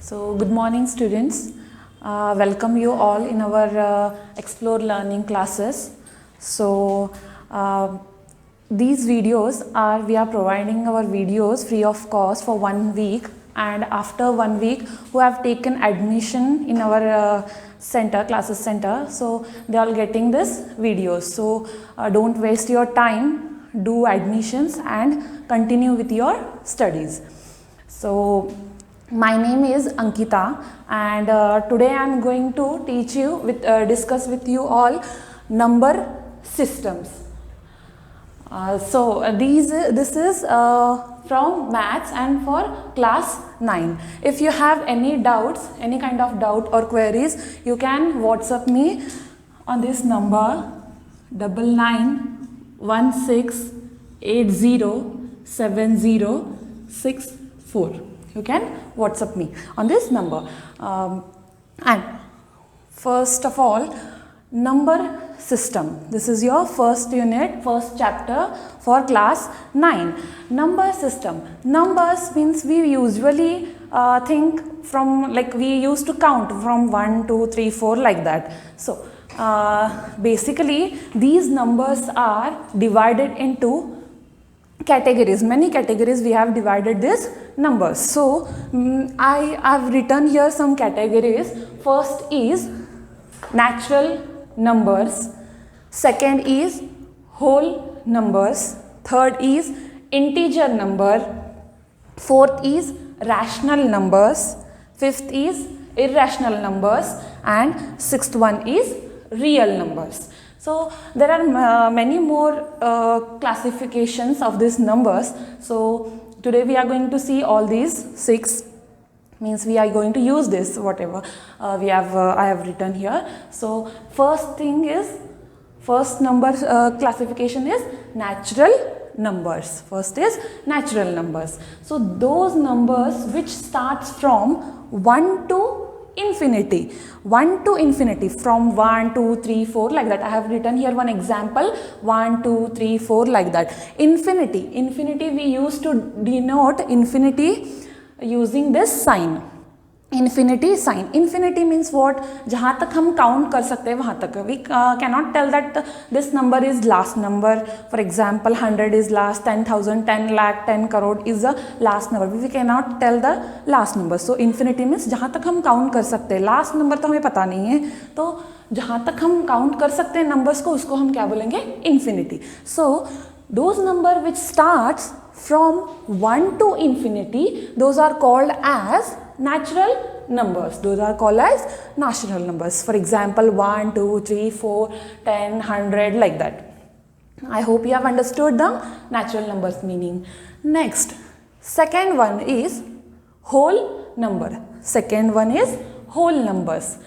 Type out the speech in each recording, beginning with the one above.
So, good morning, students. Welcome you all in our Explore Learning classes. So, these videos we are providing our videos free of cost for 1 week, and after 1 week, who have taken admission in our classes center, so they are getting this videos. So, don't waste your time, do admissions and continue with your studies. So, my name is Ankita, and today I am going to teach you discuss with you all number systems. This is from maths and for class 9. If you have any doubts, any kind of doubt or queries, you can WhatsApp me on this number 9916807064. You can WhatsApp me on this number. And first of all, number system. This is your first unit, first chapter for class 9. Number system. Numbers means we usually think from, like, we used to count from 1, 2, 3, 4 like that. So basically these numbers are divided into categories. Many categories we have divided these numbers. So I have written here some categories. First is natural numbers, second is whole numbers, third is integer number, fourth is rational numbers, fifth is irrational numbers, and sixth one is real numbers. So there are many more classifications of these numbers. So today we are going to see all these 6. Means we are going to use this whatever I have written here. So first number classification is natural numbers. First is natural numbers. So those numbers which starts from 1 to infinity. 1 to infinity, from 1, 2, 3, 4 like that. I have written here one example, 1, 2, 3, 4 like that. Infinity we used to denote infinity using this sign. Infinity sign. Infinity means what? जहाँ तक हम count कर सकते हैं वहाँ तक. We cannot tell that this number is last number. For example, 100 is last, 10,000, 10 lakh, 10 crore is the last number. We cannot tell the last number. So infinity means जहाँ तक हम count कर सकते हैं. Last number तो हमें पता नहीं है. तो जहाँ तक हम count कर सकते हैं numbers को, उसको हम क्या बोलेंगे? Infinity. So those number which starts from 1 to infinity, those are called as natural numbers. Those are called as natural numbers. For example, 1, 2, 3, 4, 10, 100 like that. I hope you have understood the natural numbers meaning. Next, second one is whole number. Second one is whole numbers.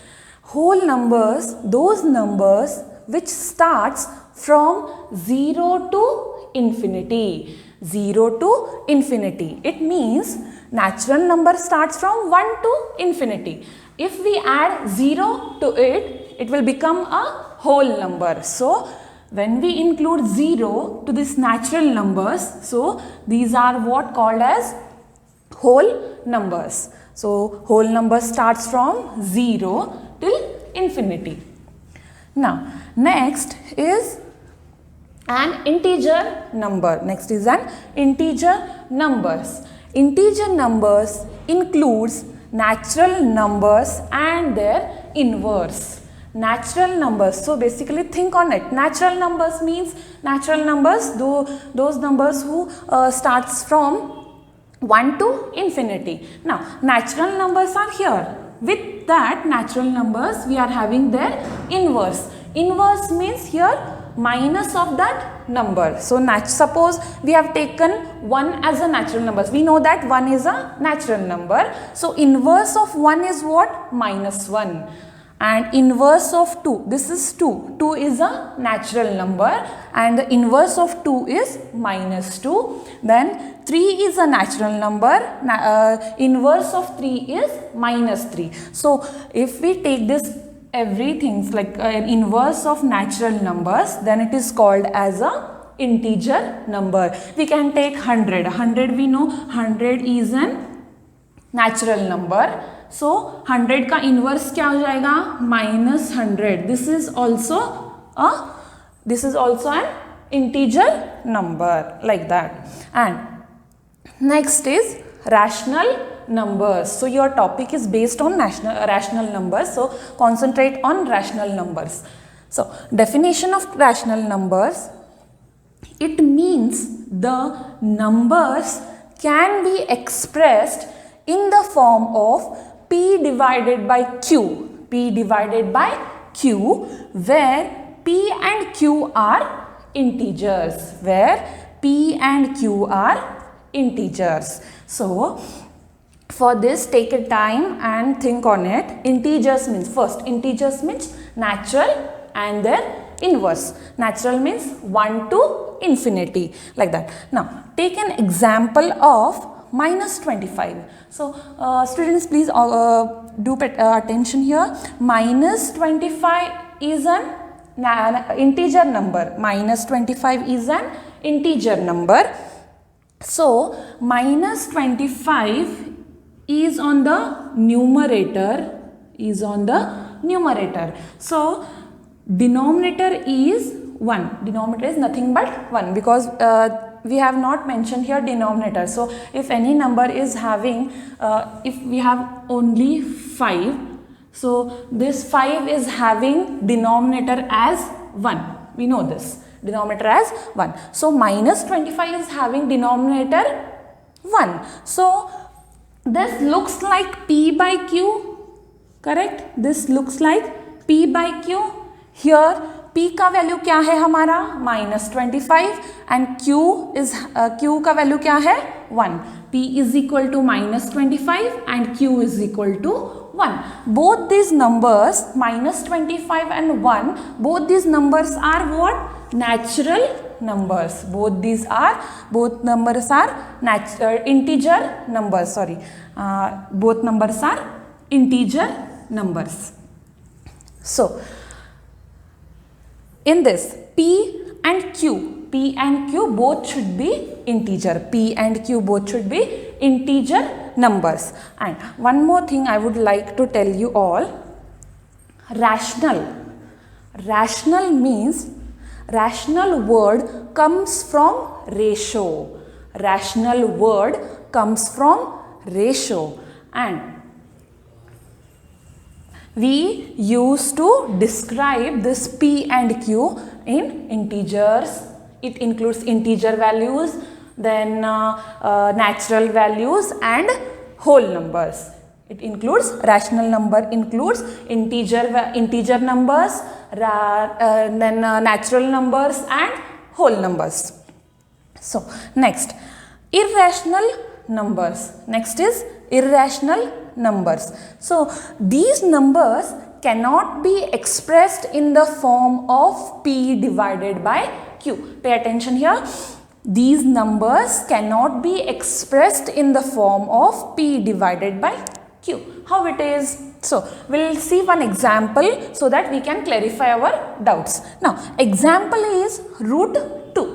Whole numbers, those numbers which starts from 0 to infinity. 0 to infinity. It means natural number starts from 1 to infinity. If we add 0 to it, it will become a whole number. So when we include 0 to these natural numbers, so these are what called as whole numbers. So whole number starts from 0 till infinity. Now next is an integer number. Next is an integer numbers. Integer numbers includes natural numbers and their inverse. Natural numbers. So basically think on it. Natural numbers means those numbers who starts from 1 to infinity. Now natural numbers are here. With that natural numbers we are having their inverse. Inverse means here minus of that number. So suppose we have taken 1 as a natural number. We know that 1 is a natural number. So inverse of 1 is what? Minus 1. And inverse of 2, this is 2. 2 is a natural number and the inverse of 2 is minus 2. Then 3 is a natural number. Inverse of 3 is minus 3. So if we take this everything like an inverse of natural numbers, then it is called as a integer number. We can take 100. 100 we know 100 is an natural number. सो 100 का inverse क्या हो जाएगा, -100. This is also an integer number, like that. And next is rational numbers. So your topic is based on rational numbers, so concentrate on rational numbers. So definition of rational numbers, it means the numbers can be expressed in the form of p divided by q, where p and q are integers, So for this, take a time and think on it. Integers means natural and their inverse. Natural means 1 to infinity, like that. Now take an example of -25. So students, please do pay attention here. -25 is an integer number. -25 is an integer number. So -25 is on the numerator, So denominator is 1. Denominator is nothing but 1, because we have not mentioned here denominator. So if any number is having, if we have only 5, so this 5 is having denominator as 1. We know this. Denominator as 1. So -25 is having denominator 1. So this looks like p by q, correct? This looks like p by q. Here p का value क्या है हमारा, -25, and q का value क्या है, 1. p is equal to -25 and q is equal to 1. Both these numbers, -25 and 1, both these numbers are what? Natural numbers. Both numbers are integer numbers. Both numbers are integer numbers. So in this, p and q both should be integer. Numbers. And one more thing I would like to tell you all. Rational means, rational word comes from ratio. And we used to describe this p and q in integers. It includes integer values, then natural values and whole numbers. It includes, rational number includes integer numbers, then natural numbers and whole numbers. So next, irrational numbers. Next is irrational numbers. So these numbers cannot be expressed in the form of p divided by q. Pay attention here. These numbers cannot be expressed in the form of p divided by q. How it is? So we'll see one example so that we can clarify our doubts. Now example is √2.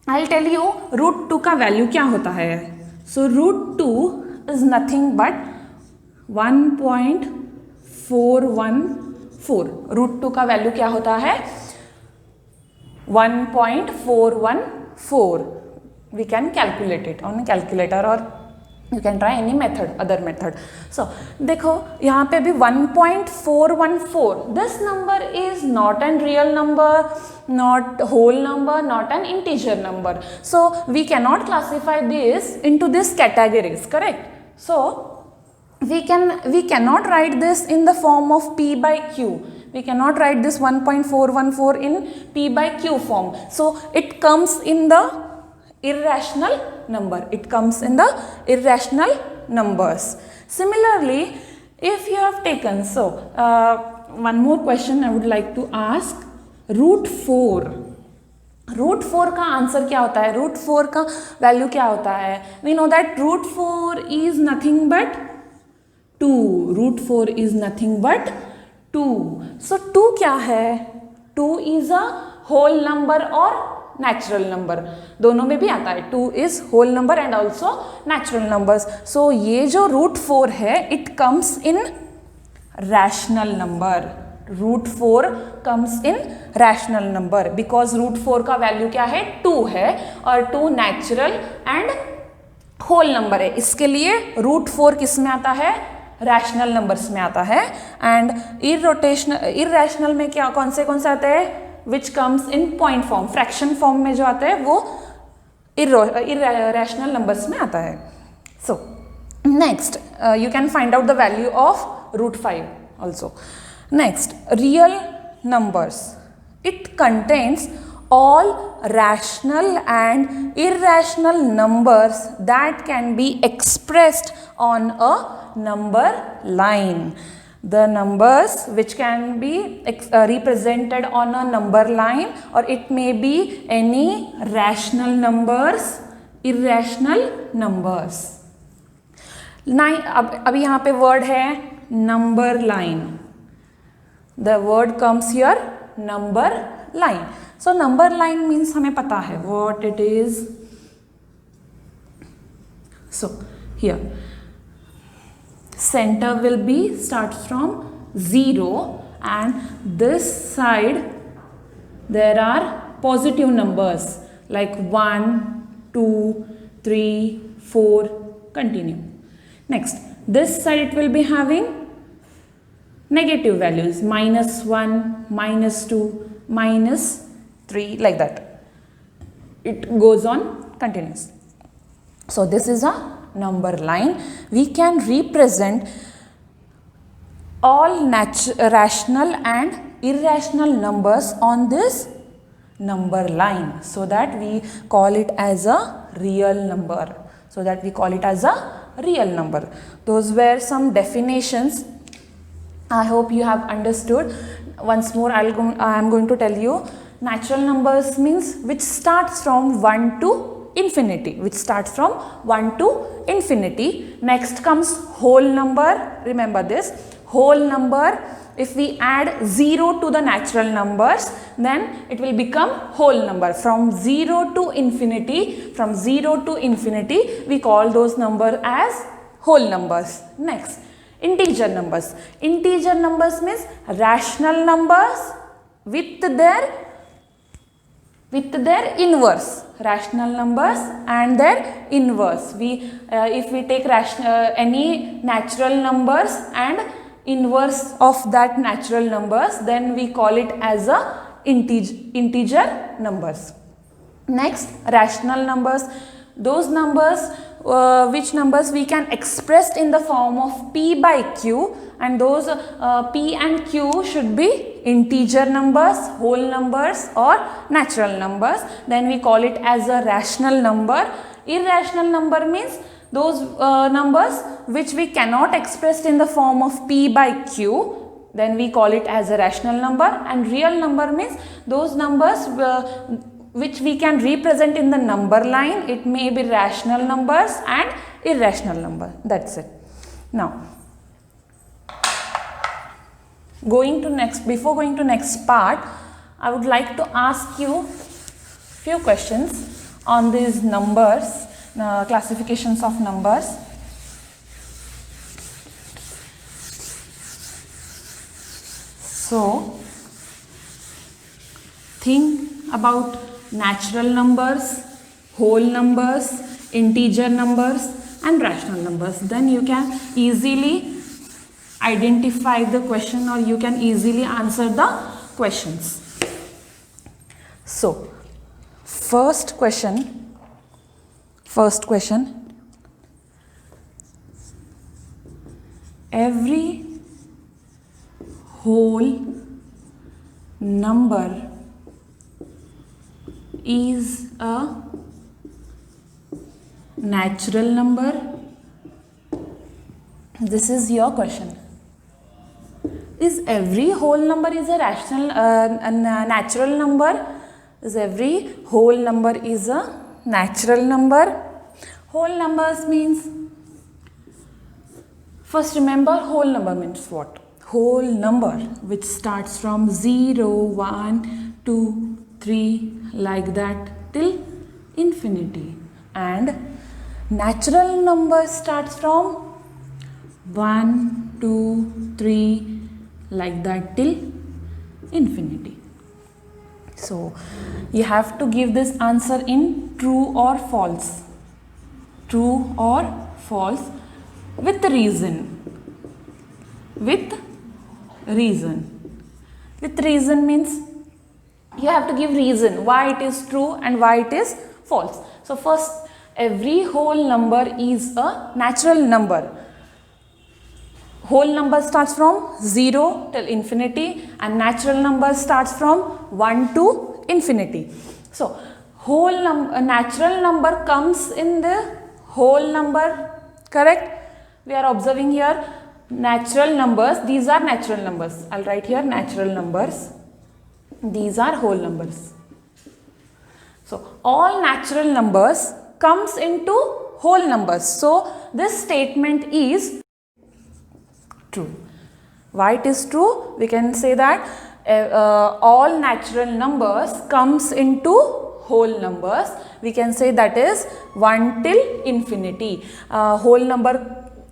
I'll tell you √2 का value क्या होता है. So √2 is nothing but 1.414. √2 का value क्या होता है, 1.414. We can calculate it on a calculator, or you can try any other method. So देखो यहाँ पे भी 1.414. This number is not an real number, not whole number, not an integer number. So we cannot classify this into these categories, correct? So we cannot write this in the form of p by q. We cannot write this 1.414 in p by q form. So it comes in the irrational number. Similarly, if you have taken, so one more question I would like to ask. √4 का answer क्या होता है, √4 का value क्या होता है? We know that √4 is nothing but 2. So 2 क्या है? 2 is a whole number or natural number, दोनों में भी आता है. 2 is whole number and also natural numbers. So ये जो √4 है it comes in rational number. √4 comes in rational number because √4 का वैल्यू क्या है 2 है और 2 नेचुरल एंड होल नंबर है. इसके लिए √4 किस में आता है, रैशनल नंबर्स में आता है. एंड इररेशनल में क्या कौन से आते हैं, which comes in point form, fraction form में जो आता है वो इररेशनल नंबर्स में आता है. So next you can find out the value of √5 also. Next real numbers, it contains all rational and irrational numbers that can be expressed on a number line. The numbers which can be represented on a number line, or it may be any rational numbers, irrational numbers. अभी यहाँ पे word है number line. The word comes here number line. So number line means हमें पता है what it is. So here center will be starts from 0 and this side there are positive numbers like 1, 2, 3, 4 continue. Next this side it will be having negative values -1, -2, -3 like that. It goes on continuous. So this is a number line. We can represent all rational and irrational numbers on this number line, so that we call it as a real number. Those were some definitions. I hope you have understood. Once more I am going to tell you. Natural numbers means which starts from 1 to infinity. Next comes whole number. Remember this. Whole number, if we add 0 to the natural numbers, then it will become whole number. From 0 to infinity, we call those numbers as whole numbers. Next, integer numbers. Integer numbers means rational numbers with their inverse. Rational numbers and their inverse. If we take any natural numbers and inverse of that natural numbers, then we call it as a integer numbers. Next, rational numbers. Those numbers which numbers we can express in the form of p by q, and those p and q should be integer numbers, whole numbers or natural numbers. Then we call it as a rational number. Irrational number means those numbers which we cannot express in the form of p by q, then we call it as a rational number. And real number means those numbers which we can represent in the number line. It may be rational numbers and irrational number. That's it. Now before going to next part, I would like to ask you few questions on these numbers, classifications of numbers. So think about natural numbers, whole numbers, integer numbers and rational numbers. Then you can easily identify the question, or you can easily answer the questions. So first question, every whole number is a natural number? This is your question. Is every whole number is a rational natural number? Is every whole number is a natural number? Whole numbers means, first remember, whole number means what? Whole number which starts from 0, 1, 2, 3 like that till infinity. And natural number starts from 1, 2, 3 like that till infinity. So you have to give this answer in true or false. True or false with reason. With reason. With reason means you have to give reason why it is true and why it is false. So first, every whole number is a natural number. Whole number starts from 0 till infinity and natural number starts from 1 to infinity. So natural number comes in the whole number, correct? We are observing here natural numbers. These are natural numbers. I'll write here natural numbers. These are whole numbers. So all natural numbers comes into whole numbers. So this statement is true. Why it is true? We can say that all natural numbers comes into whole numbers. We can say that is 1 till infinity. Whole number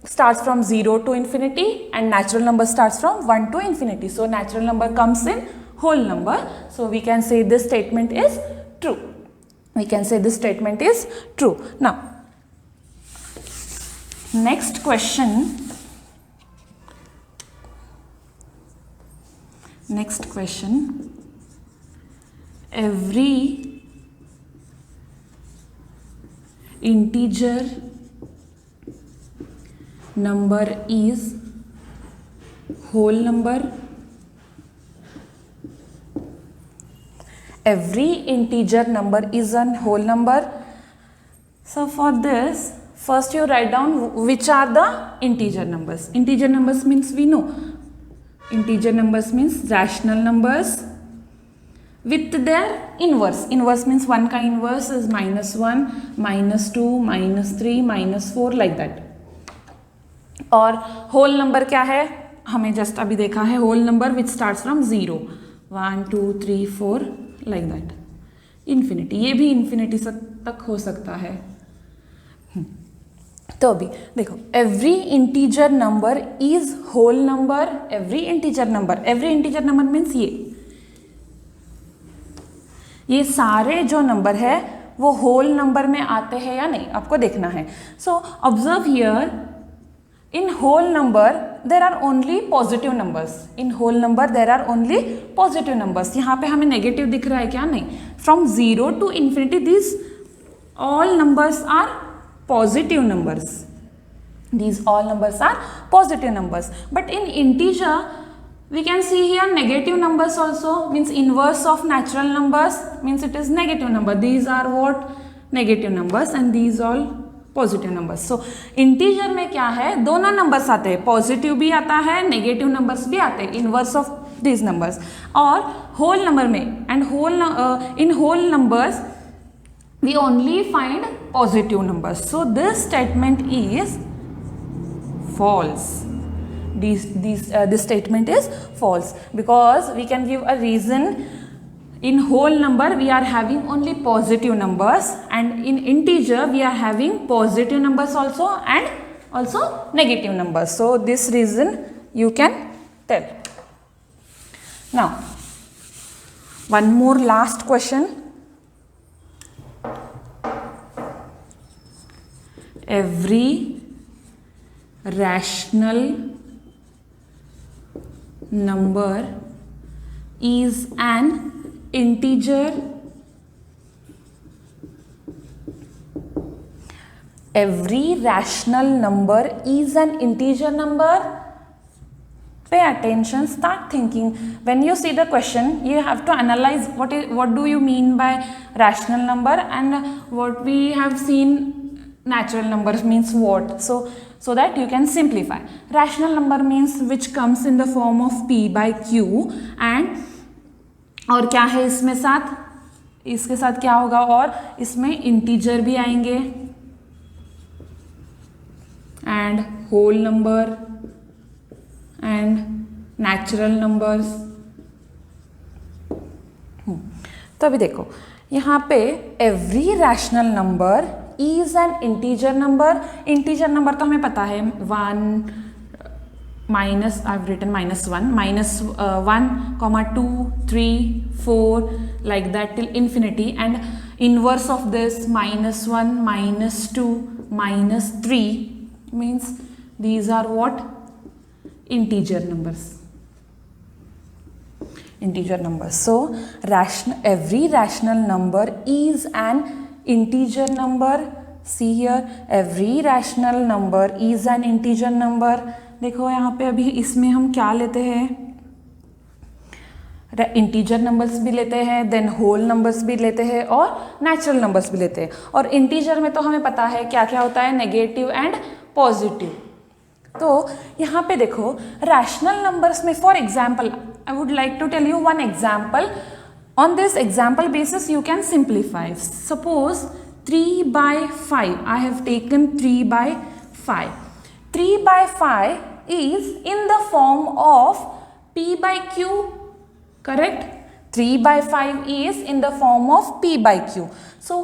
starts from 0 to infinity and natural number starts from 1 to infinity. So natural number comes in whole number. So we can say this statement is true. We can say this statement is true. Now, next question. Next question. Every integer number is whole number. Every integer number is a whole number. So for this, first you write down which are the integer numbers. Integer numbers means we know. Integer numbers means rational numbers with their inverse. Inverse means 1 का inverse is -1, -2, -3, -4 like that. और whole number क्या है? हमें just अभी देखा है whole number which starts from 0, 1, 2, 3, 4 like that. Infinity. ये भी infinity तक हो सकता है. तो अभी देखो, every integer number is whole number. Every integer number means ये सारे जो नंबर है वो होल नंबर में आते हैं या नहीं, आपको देखना है. So observe here, in whole number there are only positive numbers. In whole number there are only positive numbers. यहाँ पे हमें नेगेटिव दिख रहा है क्या? नहीं. From 0 to infinity this all numbers are positive numbers. These all numbers are positive numbers. But in integer, we can see here negative numbers also, means inverse of natural numbers, means it is negative number. These are what? Negative numbers, and these all positive numbers. So integer में क्या है? दोनों numbers आते हैं. Positive भी आता है, negative numbers भी आते हैं. Inverse of these numbers. और whole number में, and in whole numbers we only find positive numbers. So this statement is false. This statement is false because we can give a reason. In whole number we are having only positive numbers, and in integer we are having positive numbers also and also negative numbers. So this reason you can tell. Now one more last question. Every rational number is an integer. Every rational number is an integer number. Pay attention, start thinking. When you see the question, you have to analyze what do you mean by rational number, and what we have seen natural numbers means what. So that you can simplify. Rational number means which comes in the form of p by q, and और क्या है इसमें साथ, इसके साथ क्या होगा, और इसमें इंटीजर भी आएंगे and whole number and natural numbers. तो अभी देखो यहाँ पे every rational number is an integer number. Integer number तो हमें पता है 1 minus, I've written -1, -1, 2, 3, 4, like that till infinity, and inverse of this -1, -2, -3 means these are what? Integer numbers. Integer numbers. So every rational number is an integer number. See here, every rational number is an integer number. देखो यहाँ पे अभी इसमें हम क्या लेते हैं, integer numbers भी लेते हैं, देन होल नंबर्स भी लेते हैं और नेचुरल नंबर्स भी लेते हैं. और इंटीजर में तो हमें पता है क्या क्या होता है, नेगेटिव एंड पॉजिटिव. तो यहाँ पे देखो रैशनल नंबर्स में, for example I would like to tell you one example. On this example basis you can simplify. Suppose 3/5, I have taken 3/5. 3/5 is in the form of p/q, correct? 3/5 is in the form of p/q. So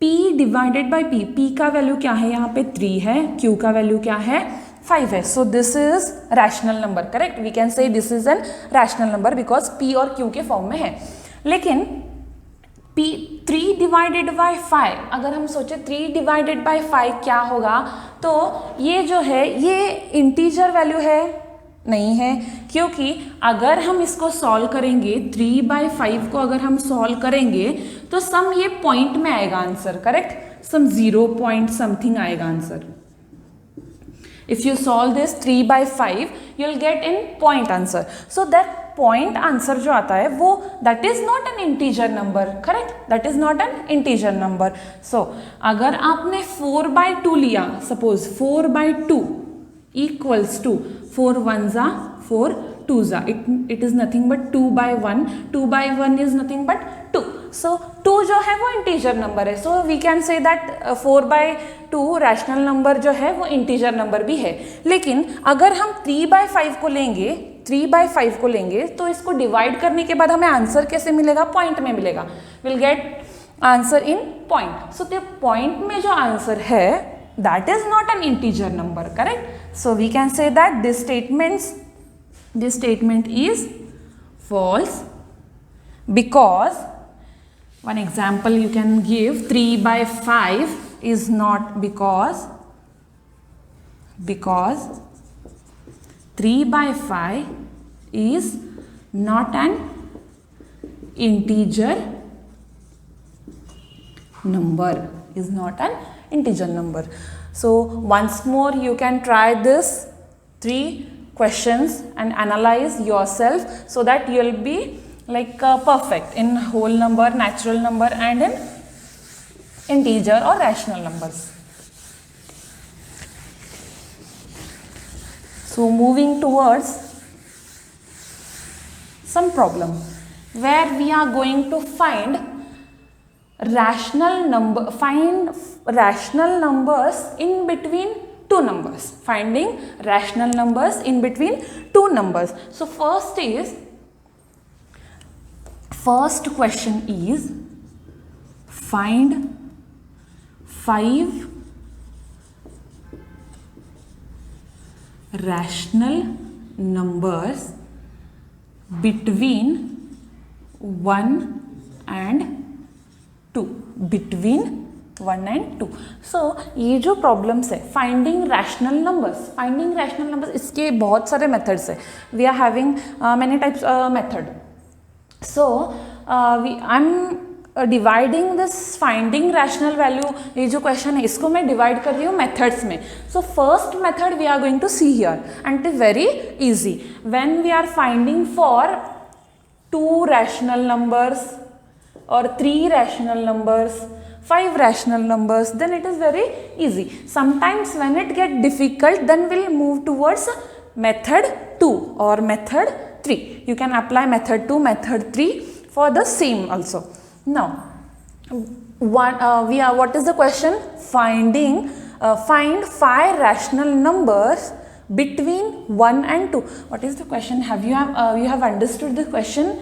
p divided by p, p का value क्या है, यहाँ पे 3 है, q का value क्या है, 5 है. So this is rational number, correct? We can say this is an rational number because p और q के फॉर्म में है. लेकिन 3 डिवाइडेड बाई 5, अगर हम सोचे 3 डिवाइडेड बाई 5 क्या होगा, तो ये जो है ये इंटीजर वैल्यू है, नहीं है, क्योंकि अगर हम इसको सॉल्व करेंगे 3/5 को अगर हम सॉल्व करेंगे तो सम ये पॉइंट में आएगा आंसर, करेक्ट? सम 0 पॉइंट समथिंग आएगा answer. If you solve this 3/5, you'll get in point answer. So that point answer जो आता है वो that is not an integer number, correct? That is not an integer number. So अगर आपने 4/2 लिया, suppose 4/2 equals to 4 1s are 4 2s are, it is nothing but 2/1. 2/1 is nothing but 2. So 2 जो है वो इंटीजर नंबर है. So we can say that 4/2 rational number जो है वो इंटीजर नंबर भी है. लेकिन अगर हम 3/5 को लेंगे, 3/5 को लेंगे तो इसको डिवाइड करने के बाद हमें आंसर कैसे मिलेगा, पॉइंट में मिलेगा. Will get answer in point. So the point में जो आंसर है that is not an integer number, correct? So we can say that this statement is false because one example you can give 3/5 is not because 3/5 is not an integer number, is not an integer number. So once more you can try this 3 questions and analyze yourself so that you'll be like perfect in whole number, natural number and in integer or rational numbers. So moving towards some problem where we are going to find rational numbers in between two numbers, finding rational numbers in between two numbers. So first question is find 5 rational numbers between 1 and 2, between 1 and 2. So ये जो problems है finding rational numbers, इसके बहुत सारे methods है. We are having many types method. So I am dividing this finding rational value, ये जो question है इसको मैं डिवाइड कर रही हूँ मेथड्स में. So first method we are going to see here and it is very easy. When we are finding for 2 rational numbers or 3 rational numbers, 5 rational numbers, then it is very easy. Sometimes when it get difficult, then we'll move towards method 2 or method 3. You can apply method 2, method 3 for the same also. Now, what is the question? Find 5 rational numbers between 1 and 2. What is the question? You have understood the question?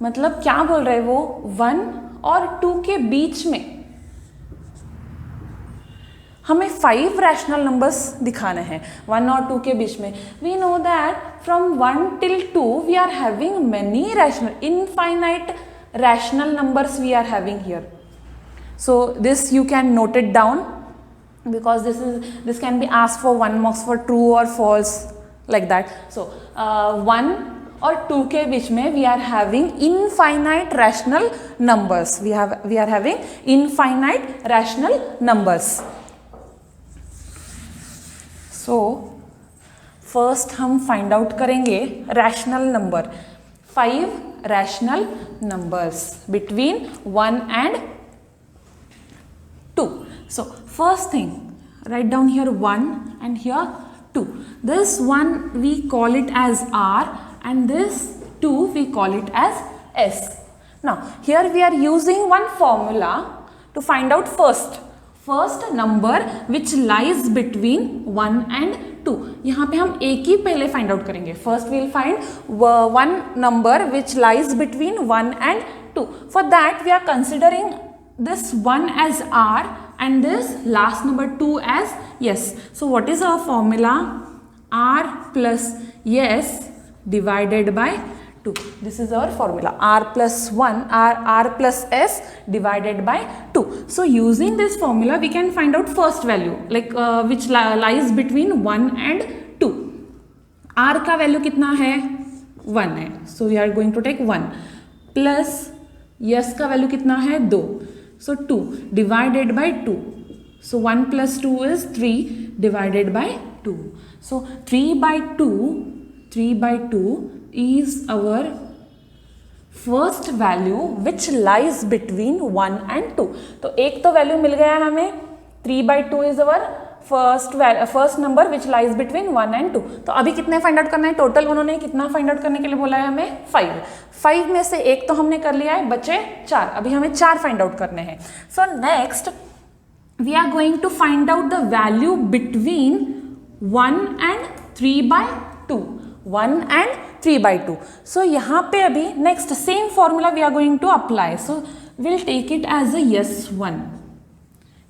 मतलब क्या बोल रहे हैं वो, 1 और 2 के बीच में हमें 5 रैशनल नंबर्स दिखाने हैं 1 और 2 के बीच में. We know that from 1 till 2 we are having many rational infinite rational numbers we are having here. So this you can note it down because this can be asked for 1 marks for true or false like that. So 1 और 2 के बीच में we are having infinite rational numbers. We are having infinite rational numbers. So first हम find out करेंगे rational number. 5 rational numbers between 1 and 2. So first thing, write down here 1 and here 2. This one we call it as R and this 2 we call it as S. Now here we are using one formula to find out first number which lies between 1 and 2. यहाँ पे हम एक ही पहले find out करेंगे. First we will find one number which lies between 1 and 2. For that we are considering this 1 as R and this last number 2 as S. So what is our formula? R plus S divided by 2. This is our formula. R plus 1 R plus S divided by 2. So using this formula we can find out first value like which lies between 1 and 2. R का value कितना है? 1 है. So we are going to take 1 plus S का value कितना है? 2. So 2 divided by 2. So 1 plus 2 is 3 divided by 2. So 3 by 2 is our first value which lies between 1 and 2. तो एक तो वैल्यू मिल गया हमें. 3 by 2 is our first number which lies between 1 and 2. तो अभी कितने फाइंड आउट करना है टोटल? उन्होंने कितना फाइंड आउट करने के लिए बोला है हमें? 5 में से एक तो हमने कर लिया है, बचे 4. अभी हमें 4 फाइंड आउट करने हैं. So next we are going to find out the value between 1 and 3 by 2. 1 and 3 by 2. So यहाँ पे अभी next same formula we are going to apply. So will take it as a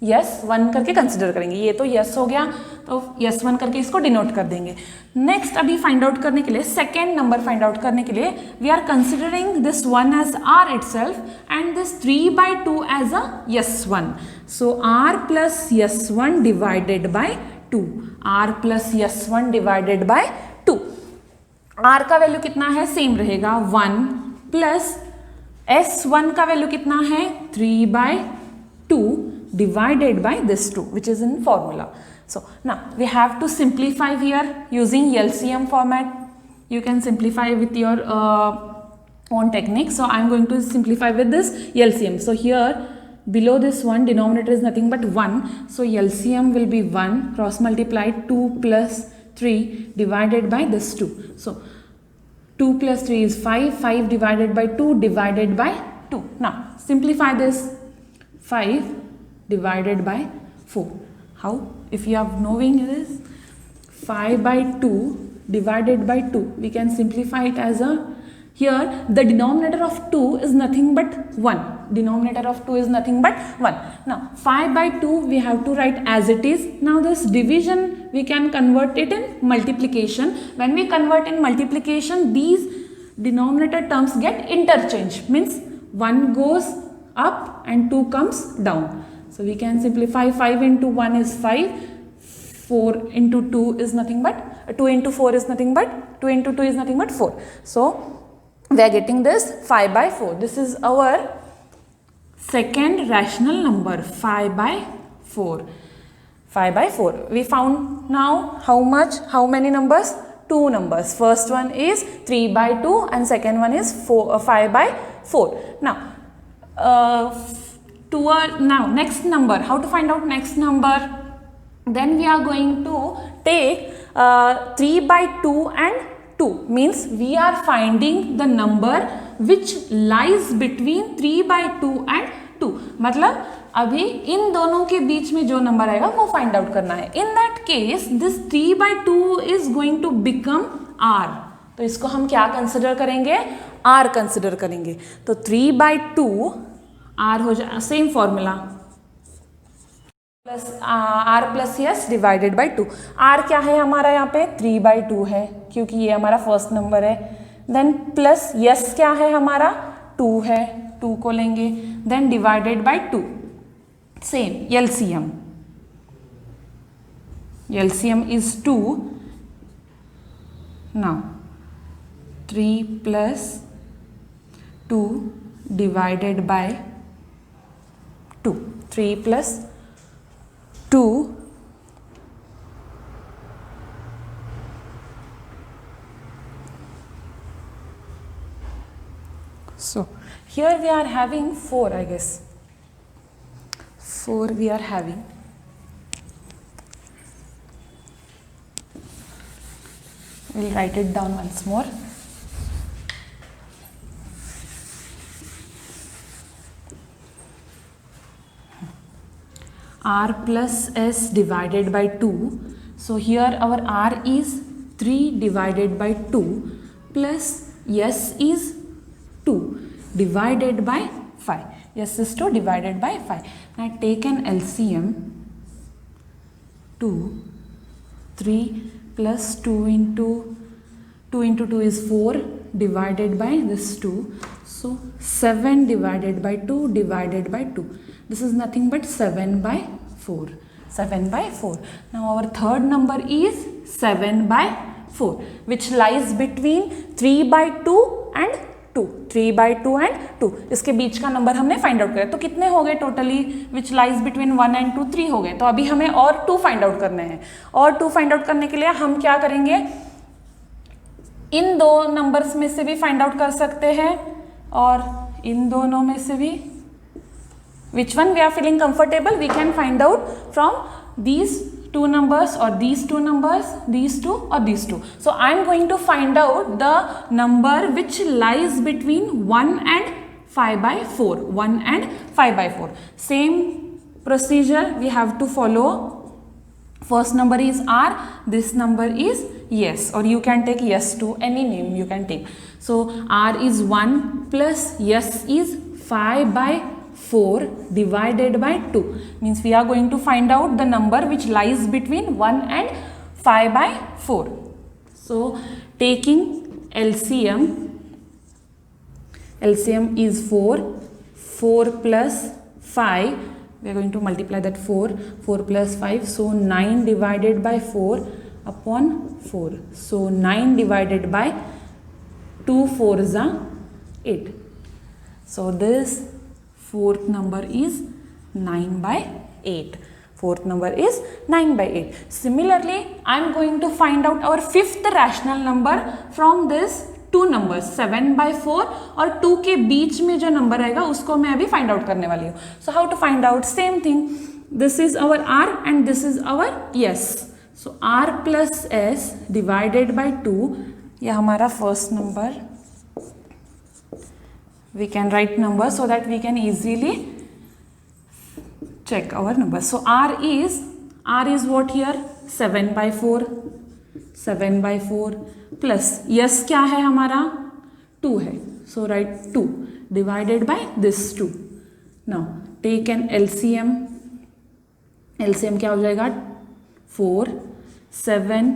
S 1 करके consider करेंगे. ये तो yes हो गया तो यस 1 करके इसको डिनोट कर देंगे. नेक्स्ट अभी फाइंड आउट करने के लिए सेकेंड नंबर फाइंड आउट करने के लिए we are considering this 1 as R itself and this 3 by 2 as a S 1. So R plus S 1 divided by 2. R plus S 1 divided by 2. R का value कितना है? Same रहेगा 1 plus S 1 का value कितना है? 3 by 2 divided by this 2 which is in formula. So now we have to simplify here using LCM format. You can simplify with your own technique. So I am going to simplify with this LCM. So here below this 1 denominator is nothing but 1. So LCM will be 1 cross multiplied 2 plus 3 divided by this 2. So 2 plus 3 is 5. 5 divided by 2 divided by 2. Now simplify this. 5 divided by 4. How? If you are knowing this 5 by 2 divided by 2, we can simplify it as a, here the denominator of 2 is nothing but 1. Denominator of 2 is nothing but 1. Now 5 by 2 we have to write as it is. Now this division we can convert it in multiplication. When we convert in multiplication, these denominator terms get interchanged. Means 1 goes up and 2 comes down. So we can simplify 5 into 1 is 5, 4 into 2 is nothing but, 2 into 4 is nothing but, 2 into 2 is nothing but 4. So we are getting this 5 by 4. This is our second rational number, 5 by 4. 5 by 4. We found now how much, how many numbers? 2 numbers. First one is 3 by 2 and second one is 5 by 4. Now now next number, how to find out next number? Then we are going to take 3 by 2 and 2, means we are finding the number which lies between 3 by 2 and 2. मतलब अभी इन दोनों के बीच में जो number आएगा वो find out करना है. In that case this 3 by 2 is going to become R. तो इसको हम क्या कंसिडर करेंगे? आर कंसिडर करेंगे तो 3/2 आर हो जाए, same formula plus R plus S divided by 2। R क्या है हमारा यहाँ पे 3/2 है क्योंकि ये हमारा फर्स्ट नंबर है। देन प्लस यस क्या है हमारा 2 है, 2 को लेंगे, then divided by 2, same LCM, LCM is 2। Now 3 प्लस 2 डिवाइडेड बाय 2, 3 प्लस 2 so here we are having 4, I guess 4 we are having. We'll write it down once more. R plus S divided by 2. So here our R is 3 divided by 2 plus S is 2 divided by 5. S is 2 divided by 5. Now take an LCM. 2, 3 plus 2 into 2 is 4 divided by this 2. So 7 divided by 2 divided by 2. This is nothing but 7 by 4. 7 by 4. Now our third number is 7 by 4, which lies between 3 by 2 and 2. 3 by 2 and 2. इसके बीच का number हमने find out किया। तो कितने हो गए totally? Which lies between 1 and 2, 3 हो गए। तो अभी हमें और 2 फाइंड आउट करने हैं। और 2 फाइंड आउट करने के लिए हम क्या करेंगे, इन दो नंबर्स में से भी फाइंड आउट कर सकते हैं और इन दोनों में से भी। Which one we are feeling comfortable, we can find out from these two numbers or these two numbers, these two or these two. So I am going to find out the number which lies between 1 and 5 by 4. 1 and 5 by 4. Same procedure we have to follow. First number is R, this number is yes, or you can take yes to any name you can take. So R is 1 plus yes is 5 by 4 divided by 2, means we are going to find out the number which lies between 1 and 5 by 4. So taking LCM, LCM is 4, 4 plus 5, we are going to multiply that 4, 4 plus 5, so 9 divided by 4 upon 4. So 9 divided by 2 4s are 8. So this fourth number is 9 by 8. Fourth number is 9 by 8. Similarly, I am going to find out our fifth rational number from this two numbers 7 by 4 और 2 के बीच में जो number आएगा उसको मैं अभी find out करने वाली हूँ. So how to find out? Same thing. This is our R and this is our S. So R plus S divided by 2, यह हमारा first number. We can write number so that we can easily check our number. So R is what here? 7 by 4. 7 by 4 plus yes क्या है हमारा? 2 है. So write 2 divided by this 2. Now take an LCM. LCM क्या हो जाएगा? 4. 7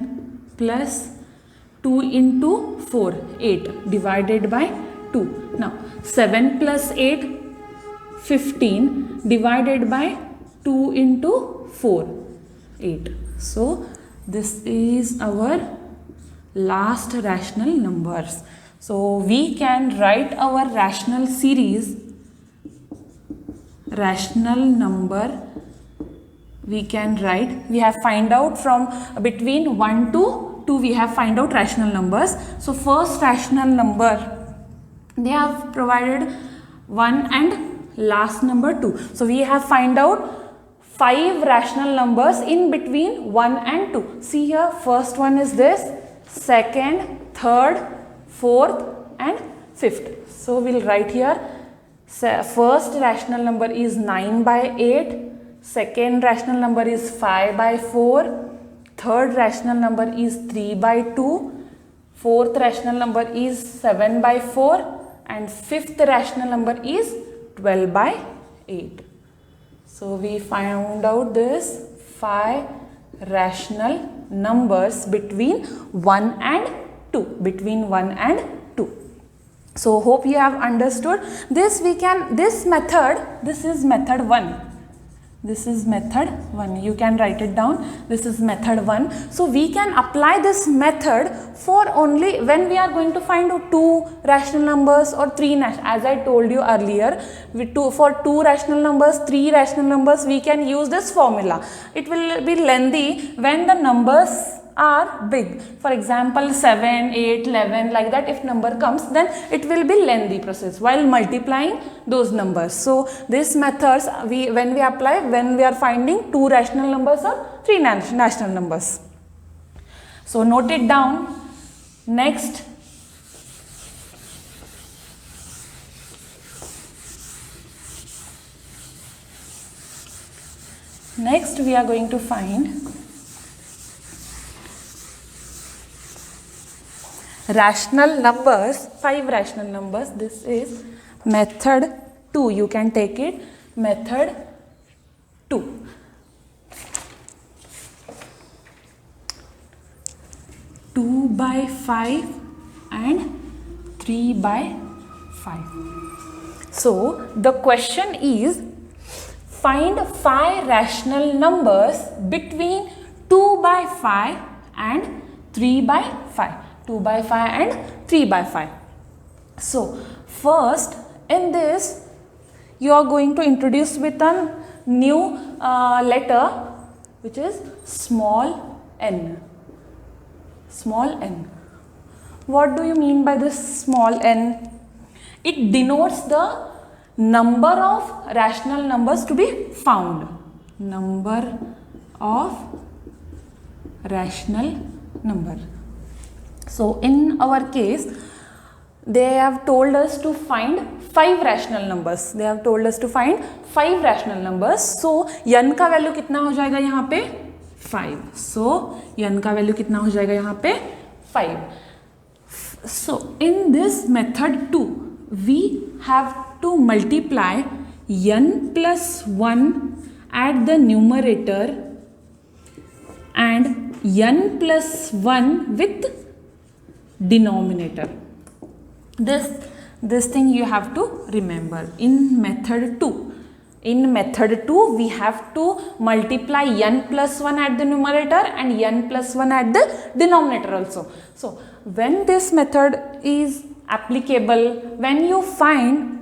plus 2 into 4, 8 divided by 2. Now 7 plus 8, 15 divided by 2 into 4, 8. So this is our last rational numbers. So we can write our rational series, rational number we can write. We have find out from between 1 to 2 we have find out rational numbers. So first rational number, they have provided 1 and last number 2. So we have find out 5 rational numbers in between 1 and 2. See here, first one is this, second, third, fourth and fifth. So we'll write here, first rational number is 9 by 8, second rational number is 5 by 4, third rational number is 3 by 2, fourth rational number is 7 by 4, and fifth rational number is 12 by 8. So we found out this 5 rational numbers between 1 and 2, between 1 and 2. So hope you have understood this. This method, this is method 1. This is method 1. You can write it down. This is method 1. So we can apply this method for only when we are going to find 2 rational numbers or 3 as I told you earlier. For 2 rational numbers, 3 rational numbers, we can use this formula. It will be lengthy when the numbers are big. For example, 7, 8, 11, like that. If number comes, then it will be lengthy process while multiplying those numbers. So these methods when we apply when we are finding 2 rational numbers or 3 rational numbers. So note it down. Next, we are going to find rational numbers, 5 rational numbers. This is method 2. You can take it, method 2. Two by 5 and 3 by 5. So the question is, find 5 rational numbers between 2 by 5 and 3 by 5. 2 by 5 and 3 by 5. So first in this you are going to introduce with a new letter, which is small n. Small n. What do you mean by this small n? It denotes the number of rational numbers to be found. Number of rational number. So in our case, they have told us to find 5 rational numbers. They have told us to find 5 rational numbers. So n का value कितना हो जाएगा यहाँ पे 5. So n का value कितना हो जाएगा यहाँ पे 5. So in this method 2, we have to multiply n plus 1 at the numerator and n plus 1 with denominator. This thing you have to remember in method 2. In method 2, we have to multiply n plus 1 at the numerator and n plus 1 at the denominator also. So when this method is applicable, when you found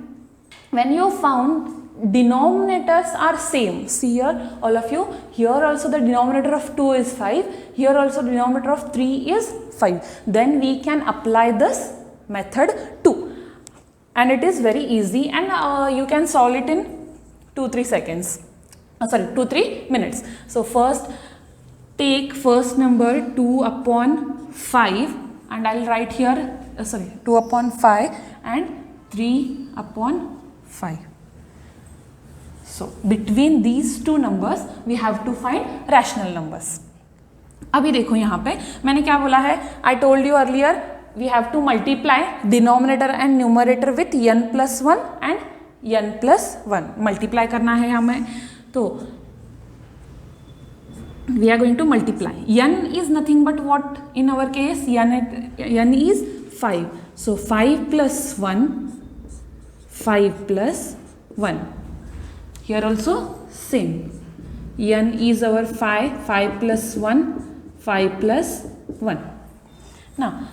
denominators are same. See here, all of you, here also the denominator of 2 is 5, here also denominator of 3 is 5. Then we can apply this method 2. And it is very easy, and you can solve it in 2-3 seconds. 2-3 minutes. So first take first number 2 upon 5, and I will write here 2 upon 5 and 3 upon 5. So between these two numbers we have to find rational numbers. अभी देखो यहाँ पे मैंने क्या बोला है, I told you earlier we have to multiply denominator and numerator with n plus 1 and n plus 1. Multiply करना है हमें, तो we are going to multiply. N is nothing but what in our case? N is 5. So 5 plus 1, 5 plus 1. Here also same. N is our 5, 5 plus 1, 5 plus 1. Now,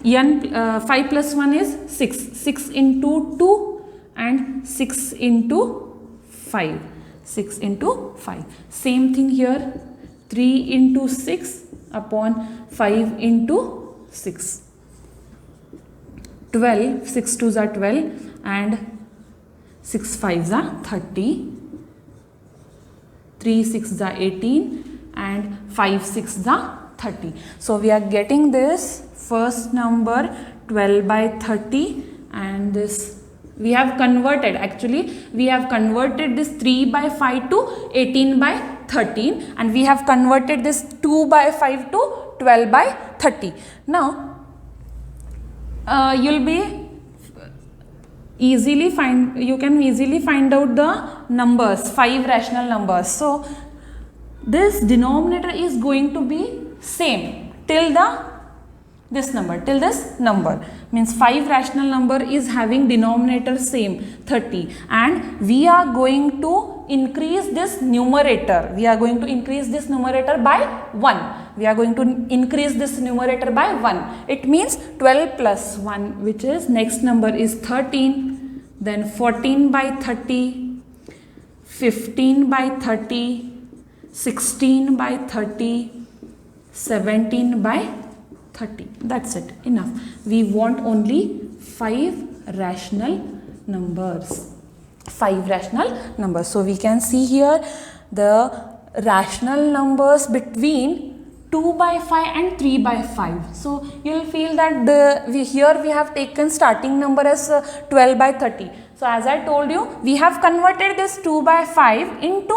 5 plus 1 is 6. 6 into 2 and 6 into 5. 6 into 5. Same thing here. 3 into 6 upon 5 into 6. 12. 6 2s are 12 and 6 5s are 30. 3 6s are 18 and 5 6s are 30. So we are getting this first number 12 by 30, and this we have converted, actually we have converted this 3 by 5 to 18 by 13, and we have converted this 2 by 5 to 12 by 30. Now you'll be you can easily find out the numbers, 5 rational numbers. So this denominator is going to be same till this number means 5 rational number is having denominator same 30, and we are going to increase this numerator. By 1. We are going to increase this numerator by 1. It means 12 plus 1, which is next number is 13, then 14 by 30, 15 by 30, 16 by 30, 17 by 30. That's it, enough. We want only 5 rational numbers. 5 rational numbers. So we can see here the rational numbers between 2 by 5 and 3 by 5. So you will feel that here we have taken starting number as 12 by 30. So as I told you, we have converted this 2 by 5 into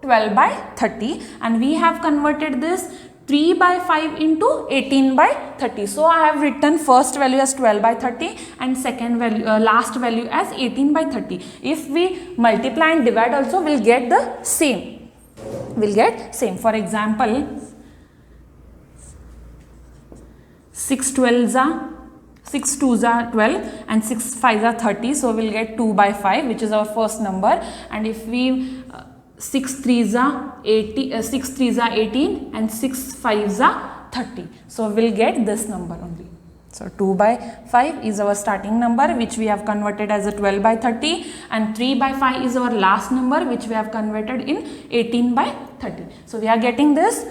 12 by 30, and we have converted this 3 by 5 into 18 by 30. So I have written first value as 12 by 30 and second value, last value as 18 by 30. If we multiply and divide also, we'll get the same. For example, 6 2s are 12 and 6 5s are 30. So we'll get 2 by 5, which is our first number. And if we 6 3s are 18 and 6 5s are 30. So we'll get this number only. So 2 by 5 is our starting number, which we have converted as a 12 by 30, and 3 by 5 is our last number, which we have converted in 18 by 30. So we are getting this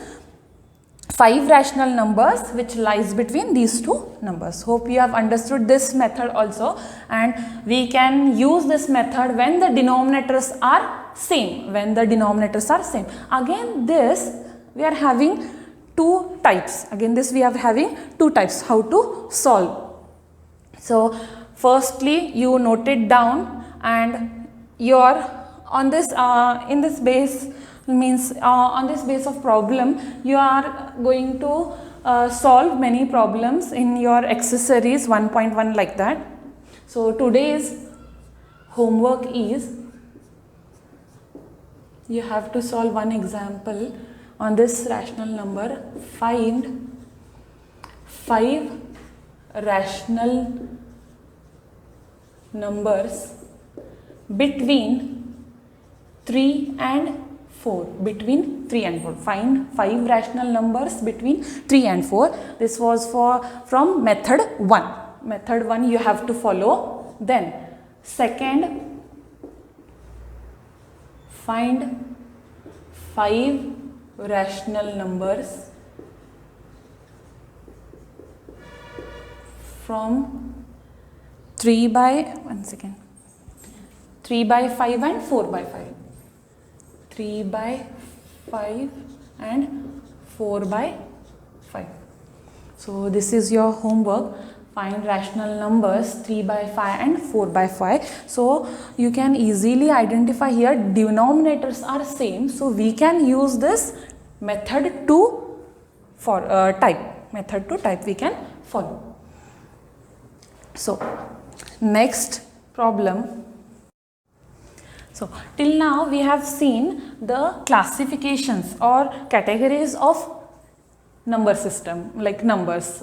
5 rational numbers which lies between these two numbers. Hope you have understood this method also, and we can use this method when the denominators are same. Again, this we are having two types. How to solve. So firstly, you note it down, and you're on this in this base means on this base of problem, you are going to solve many problems in your accessories 1.1 like that. So today's homework is, you have to solve one example on this rational number. Find 5 rational numbers between 3 and 4. Find 5 rational numbers between 3 and 4. This was from method 1. Method 1 you have to follow. Then second, find 5 rational numbers from 3 by 5 and 4 by 5. 3 by 5 and 4 by 5. So this is your homework. Find rational numbers 3 by 5 and 4 by 5. So you can easily identify here denominators are same. So we can use this method to type. We can follow. So next problem. So till now we have seen the classifications or categories of number system, like numbers.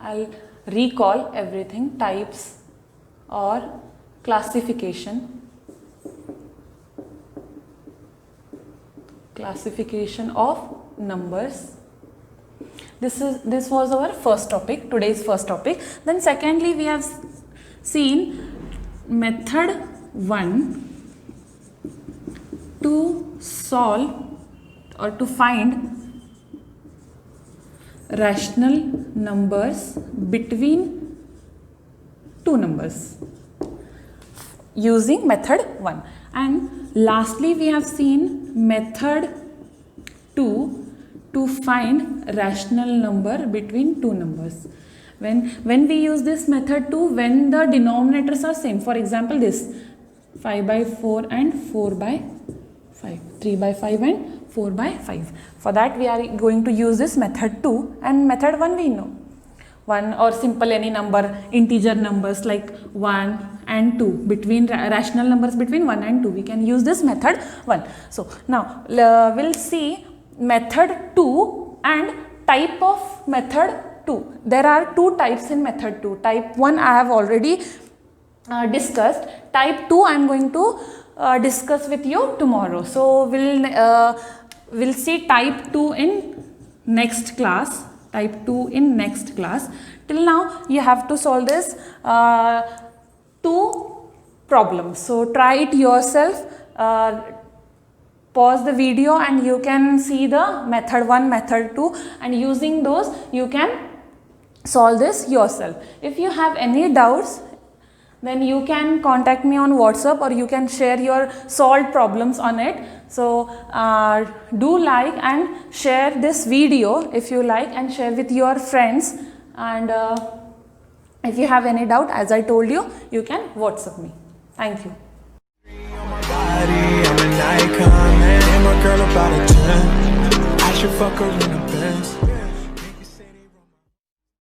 I'll recall everything. Types or classification of numbers. This was our first topic, today's first topic. Then secondly, we have seen method 1 to solve or to find rational numbers between two numbers using method 1. And lastly, we have seen method 2 to find rational number between two numbers. When we use this method 2, when the denominators are same, for example this 5 by 4 and 4 by 5, 3 by 5 and 4 by 5. For that we are going to use this method 2, and method 1 we know. 1 or simple any number, integer numbers like 1 and 2, between rational numbers between 1 and 2, we can use this method 1. So now we'll see method 2 and type of method 2. There are two types in method 2. Type 1 I have already discussed. Type 2 I am going to discuss with you tomorrow. So we'll see type 2 in next class. Type 2 in next class. Till now you have to solve this 2 problems. So try it yourself. Pause the video and you can see the method 1, method 2, and using those you can solve this yourself. If you have any doubts, then you can contact me on WhatsApp or you can share your solved problems on it. So do like and share this video if you like, and share with your friends. And if you have any doubt, as I told you, you can WhatsApp me. Thank you. I'm an icon, man. I'm a girl about a 10. I should fuck her in a Benz.